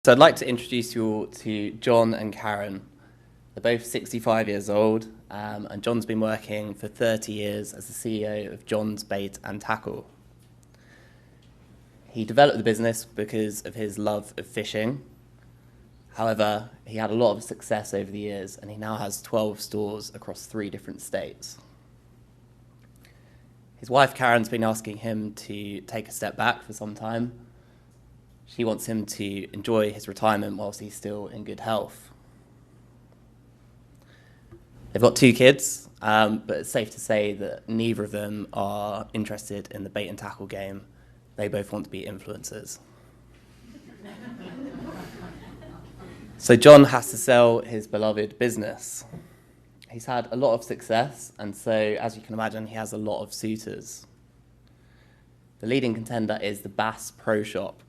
So I'd like to introduce you all to John and Karen. They're both 65 years old, and John's been working for 30 years as the CEO of John's Bait and Tackle. He developed the business because of his love of fishing. However, he had a lot of success over the years, and he now has 12 stores across 3 different states. His wife Karen's been asking him to take a step back for some time. She wants him to enjoy his retirement whilst he's still in good health. They've got 2 kids, but it's safe to say that neither of them are interested in the bait and tackle game. They both want to be influencers. So John has to sell his beloved business. He's had a lot of success, and so, as you can imagine, he has a lot of suitors. The leading contender is the Bass Pro Shop,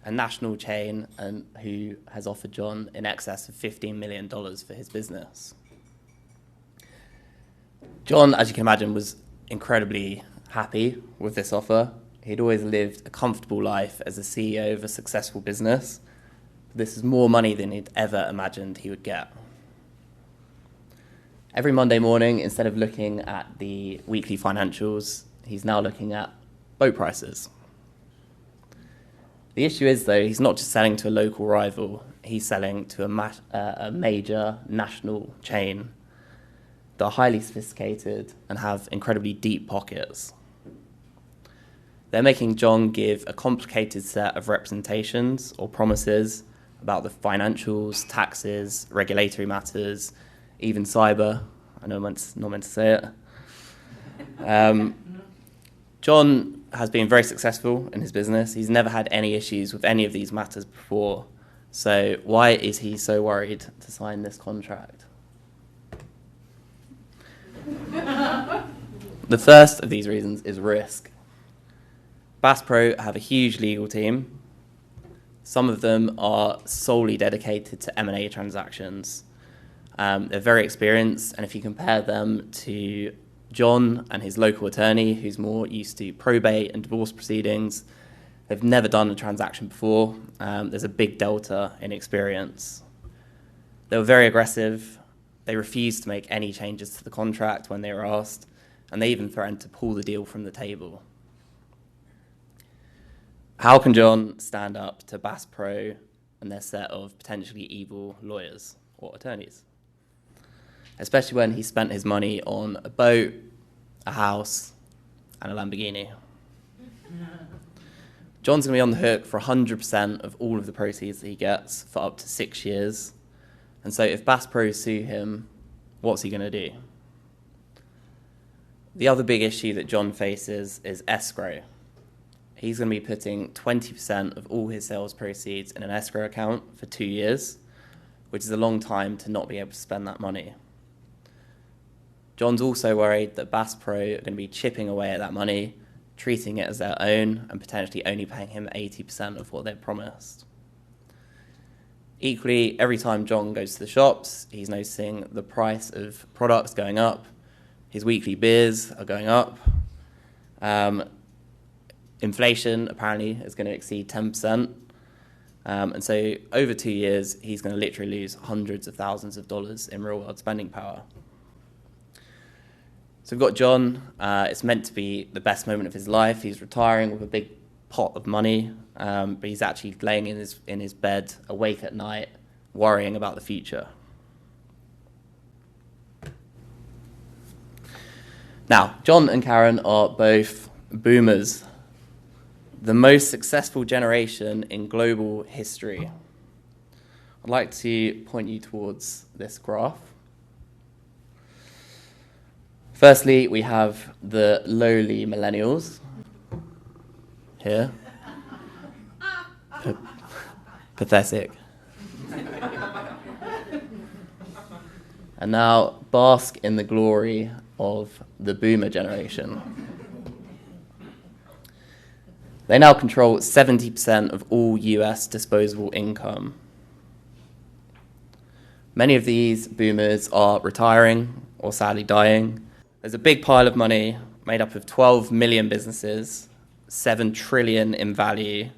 a national chain and who has offered John in excess of $15 million for his business. John, as you can imagine, was incredibly happy with this offer. He'd always lived a comfortable life as a CEO of a successful business. This is more money than he'd ever imagined he would get. Every Monday morning, instead of looking at the weekly financials, he's now looking at boat prices. The issue is, though, he's not just selling to a local rival, he's selling to a major national chain. They're highly sophisticated and have incredibly deep pockets. They're making John give a complicated set of representations or promises about the financials, taxes, regulatory matters, even cyber. I know I'm not meant to say it. John has been very successful in his business. He's never had any issues with any of these matters before. So why is he so worried to sign this contract? The first of these reasons is risk. Bass Pro have a huge legal team. Some of them are solely dedicated to M&A transactions. They're very experienced, and if you compare them to John and his local attorney, who's more used to probate and divorce proceedings, they've never done a transaction before. There's a big delta in experience. They were very aggressive. They refused to make any changes to the contract when they were asked, and they even threatened to pull the deal from the table. How can John stand up to Bass Pro and their set of potentially evil lawyers or attorneys? Especially when he spent his money on a boat, a house, and a Lamborghini. John's going to be on the hook for 100% of all of the proceeds that he gets for up to 6 years. And so if Bass Pro sue him, what's he going to do? The other big issue that John faces is escrow. He's going to be putting 20% of all his sales proceeds in an escrow account for 2 years, which is a long time to not be able to spend that money. John's also worried that Bass Pro are going to be chipping away at that money, treating it as their own, and potentially only paying him 80% of what they've promised. Equally, every time John goes to the shops, he's noticing the price of products going up. His weekly beers are going up. Inflation, apparently, is going to exceed 10%. And so over 2 years, he's going to literally lose hundreds of thousands of dollars in real-world spending power. So we've got John. It's meant to be the best moment of his life. He's retiring with a big pot of money, but he's actually laying in his bed, awake at night, worrying about the future. Now, John and Karen are both boomers, the most successful generation in global history. I'd like to point you towards this graph. Firstly, we have the lowly millennials here. Pathetic. And now bask in the glory of the boomer generation. They now control 70% of all US disposable income. Many of these boomers are retiring or sadly dying. There's a big pile of money made up of 12 million businesses, 7 trillion in value,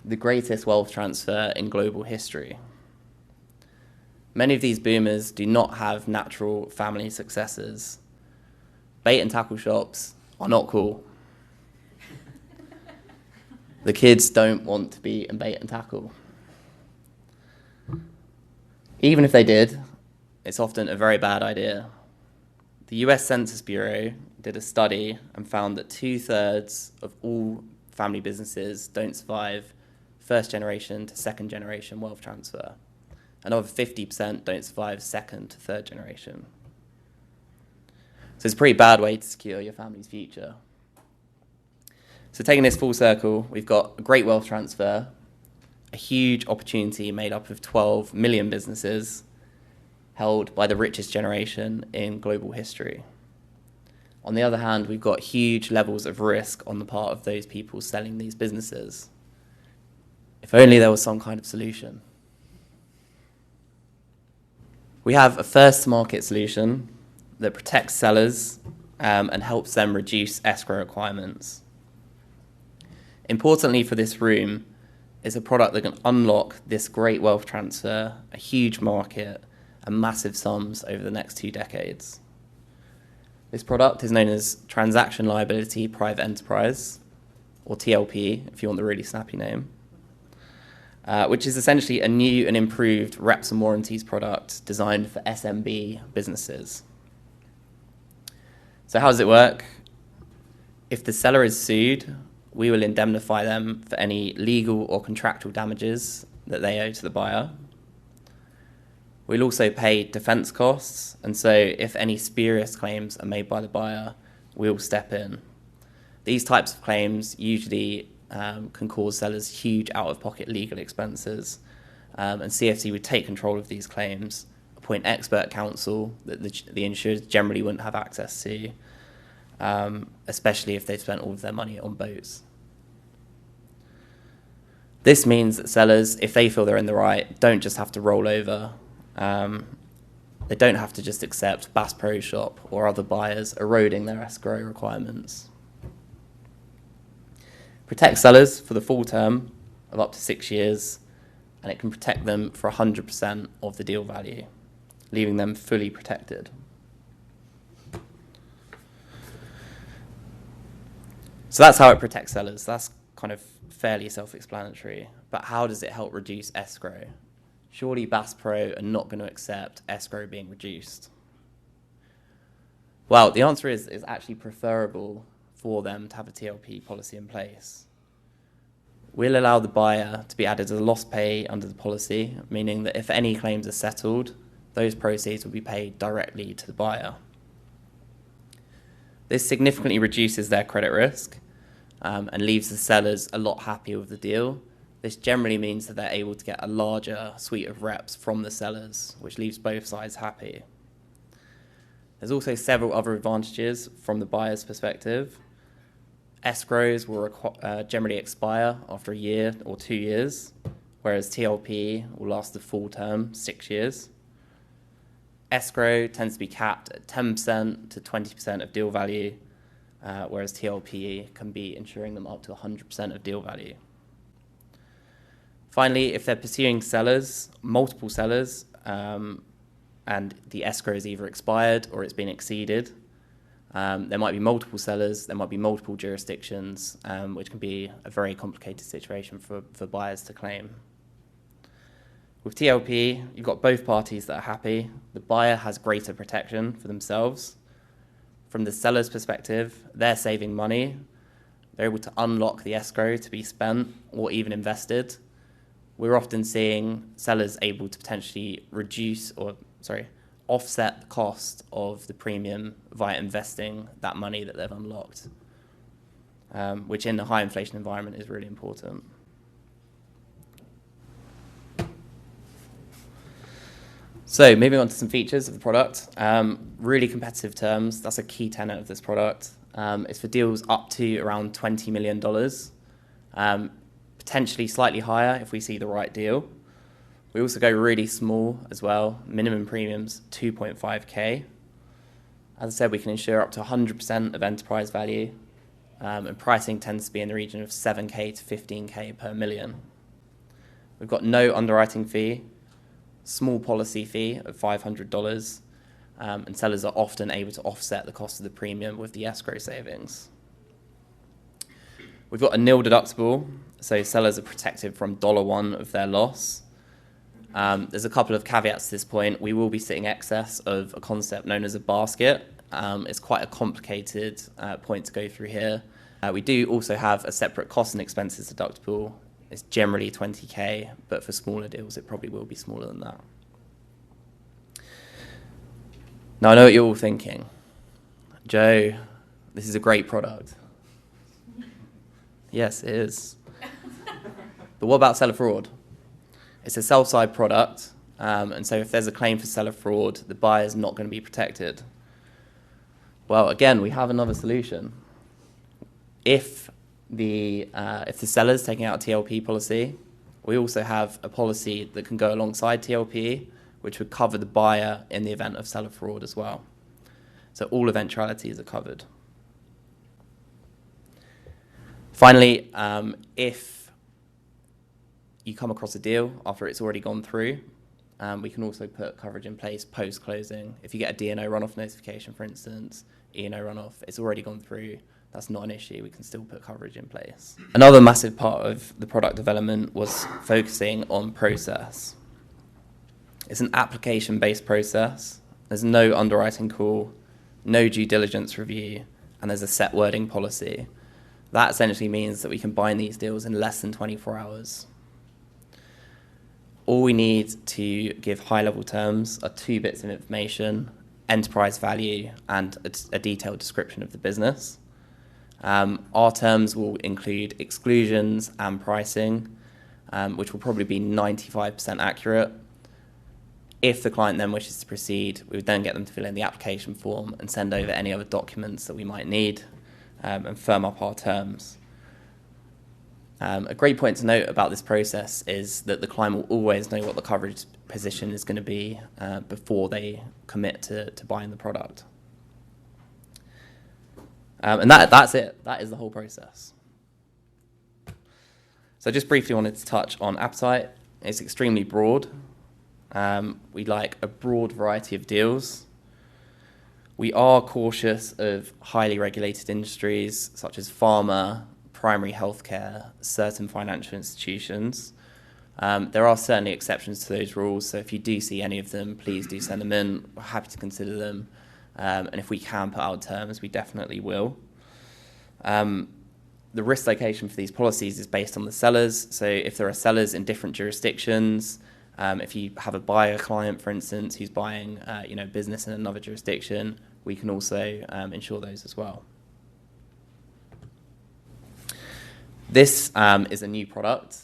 the greatest wealth transfer in global history. Many of these boomers do not have natural family successors. Bait and tackle shops are not cool. The kids don't want to be in bait and tackle. Even if they did, it's often a very bad idea. The US Census Bureau did a study and found that 2/3 of all family businesses don't survive first generation to second generation wealth transfer. Another 50% don't survive second to third generation. So it's a pretty bad way to secure your family's future. So taking this full circle, we've got a great wealth transfer, a huge opportunity made up of 12 million businesses held by the richest generation in global history. On the other hand, we've got huge levels of risk on the part of those people selling these businesses. If only there was some kind of solution. We have a first-to-market solution that protects sellers and helps them reduce escrow requirements. Importantly for this room is a product that can unlock this great wealth transfer, a huge market, and massive sums over the next 2 decades. This product is known as Transaction Liability Private Enterprise, or TLP, if you want the really snappy name, which is essentially a new and improved reps and warranties product designed for SMB businesses. So how does it work? If the seller is sued, we will indemnify them for any legal or contractual damages that they owe to the buyer. We'll also pay defense costs, and so if any spurious claims are made by the buyer, we'll step in. These types of claims usually can cause sellers huge out-of-pocket legal expenses, and CFC would take control of these claims, appoint expert counsel that the insurers generally wouldn't have access to, especially if they've spent all of their money on boats. This means that sellers, if they feel they're in the right, don't just have to roll over. They don't have to just accept Bass Pro Shop or other buyers eroding their escrow requirements. Protect sellers for the full term of up to 6 years, and it can protect them for 100% of the deal value, leaving them fully protected. So that's how it protects sellers. That's kind of fairly self-explanatory. But how does it help reduce escrow? Surely Bass Pro are not going to accept escrow being reduced. Well, the answer is it's actually preferable for them to have a TLP policy in place. We'll allow the buyer to be added as a loss pay under the policy, meaning that if any claims are settled, those proceeds will be paid directly to the buyer. This significantly reduces their credit risk and leaves the sellers a lot happier with the deal. This generally means that they're able to get a larger suite of reps from the sellers, which leaves both sides happy. There's also several other advantages from the buyer's perspective. Escrows will generally expire after a year or 2 years, whereas TLP will last the full term, 6 years. Escrow tends to be capped at 10% to 20% of deal value, whereas TLP can be insuring them up to 100% of deal value. Finally, if they're pursuing sellers, multiple sellers, and the escrow is either expired or it's been exceeded, there might be multiple sellers, there might be multiple jurisdictions, which can be a very complicated situation for buyers to claim. With TLP, you've got both parties that are happy. The buyer has greater protection for themselves. From the seller's perspective, they're saving money. They're able to unlock the escrow to be spent or even invested. We're often seeing sellers able to potentially offset the cost of the premium via investing that money that they've unlocked, which in a high inflation environment is really important. So moving on to some features of the product, really competitive terms. That's a key tenet of this product. It's for deals up to around $20 million, potentially slightly higher if we see the right deal. We also go really small as well, minimum premiums 2.5K. As I said, we can insure up to 100% of enterprise value, and pricing tends to be in the region of 7K to 15K per million. We've got no underwriting fee, small policy fee of $500, and sellers are often able to offset the cost of the premium with the escrow savings. We've got a nil deductible, so sellers are protected from $1 of their loss. There's a couple of caveats to this point. We will be sitting excess of a concept known as a basket. It's quite a complicated point to go through here. We do also have a separate costs and expenses deductible. It's generally $20K, but for smaller deals, it probably will be smaller than that. Now, I know what you're all thinking. Joe, this is a great product. Yes, it is. But what about seller fraud? It's a sell-side product, and so if there's a claim for seller fraud, the buyer is not going to be protected. Well, again, we have another solution. If the seller's taking out a TLP policy, we also have a policy that can go alongside TLP, which would cover the buyer in the event of seller fraud as well. So all eventualities are covered. Finally, if you come across a deal after it's already gone through, we can also put coverage in place post-closing. If you get a D&O runoff notification, for instance, E&O runoff, it's already gone through, that's not an issue, we can still put coverage in place. Another massive part of the product development was focusing on process. It's an application-based process. There's no underwriting call, no due diligence review, and there's a set wording policy. That essentially means that we can bind these deals in less than 24 hours. All we need to give high-level terms are 2 bits of information, enterprise value, and a detailed description of the business. Our terms will include exclusions and pricing, which will probably be 95% accurate. If the client then wishes to proceed, we would then get them to fill in the application form and send over any other documents that we might need and firm up our terms. A great point to note about this process is that the client will always know what the coverage position is going to be before they commit to buying the product. And that's it. That is the whole process. So I just briefly wanted to touch on appetite. It's extremely broad. We like a broad variety of deals. We are cautious of highly regulated industries such as pharma, primary healthcare, certain financial institutions. There are certainly exceptions to those rules, so if you do see any of them, please do send them in. We're happy to consider them, and if we can put out terms, we definitely will. The risk location for these policies is based on the sellers, so if there are sellers in different jurisdictions, if you have a buyer client, for instance, who's buying business in another jurisdiction, we can also insure those as well. This is a new product,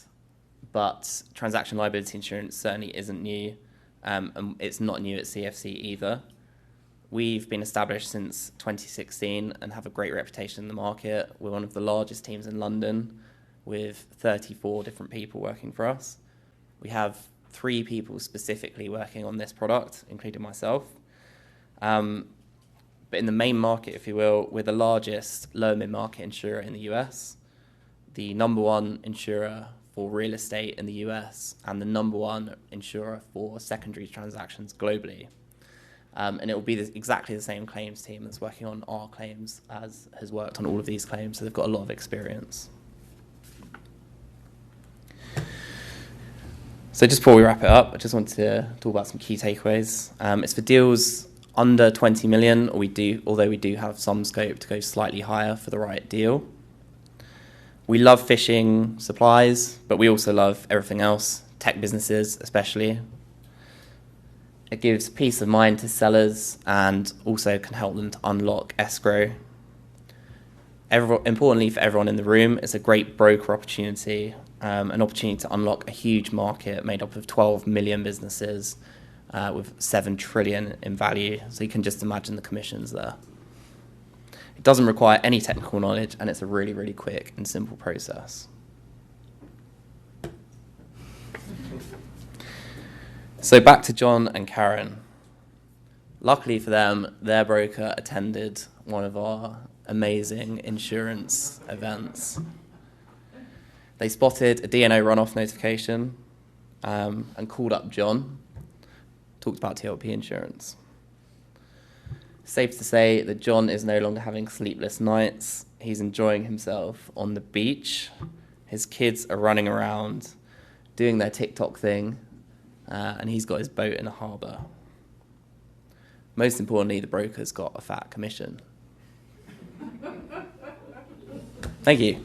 but transaction liability insurance certainly isn't new, and it's not new at CFC either. We've been established since 2016 and have a great reputation in the market. We're one of the largest teams in London with 34 different people working for us. We have 3 people specifically working on this product, including myself. But in the main market, if you will, we're the largest lower mid-market insurer in the US, the number 1 insurer for real estate in the US, and the number 1 insurer for secondary transactions globally. And it will be exactly the same claims team that's working on our claims as has worked on all of these claims, so they've got a lot of experience. So just before we wrap it up, I just wanted to talk about some key takeaways. It's for deals under 20 million, although we do have some scope to go slightly higher for the right deal. We love fishing supplies, but we also love everything else, tech businesses especially. It gives peace of mind to sellers and also can help them to unlock escrow. Importantly for everyone in the room, it's a great broker opportunity, an opportunity to unlock a huge market made up of 12 million businesses with 7 trillion in value. So you can just imagine the commissions there. It doesn't require any technical knowledge, and it's a really, really quick and simple process. So back to John and Karen. Luckily for them, their broker attended one of our amazing insurance events. They spotted a D&O runoff notification. and called up John, talked about TLP insurance. Safe to say that John is no longer having sleepless nights. He's enjoying himself on the beach. His kids are running around, doing their TikTok thing, and he's got his boat in a harbour. Most importantly, the broker's got a fat commission. Thank you.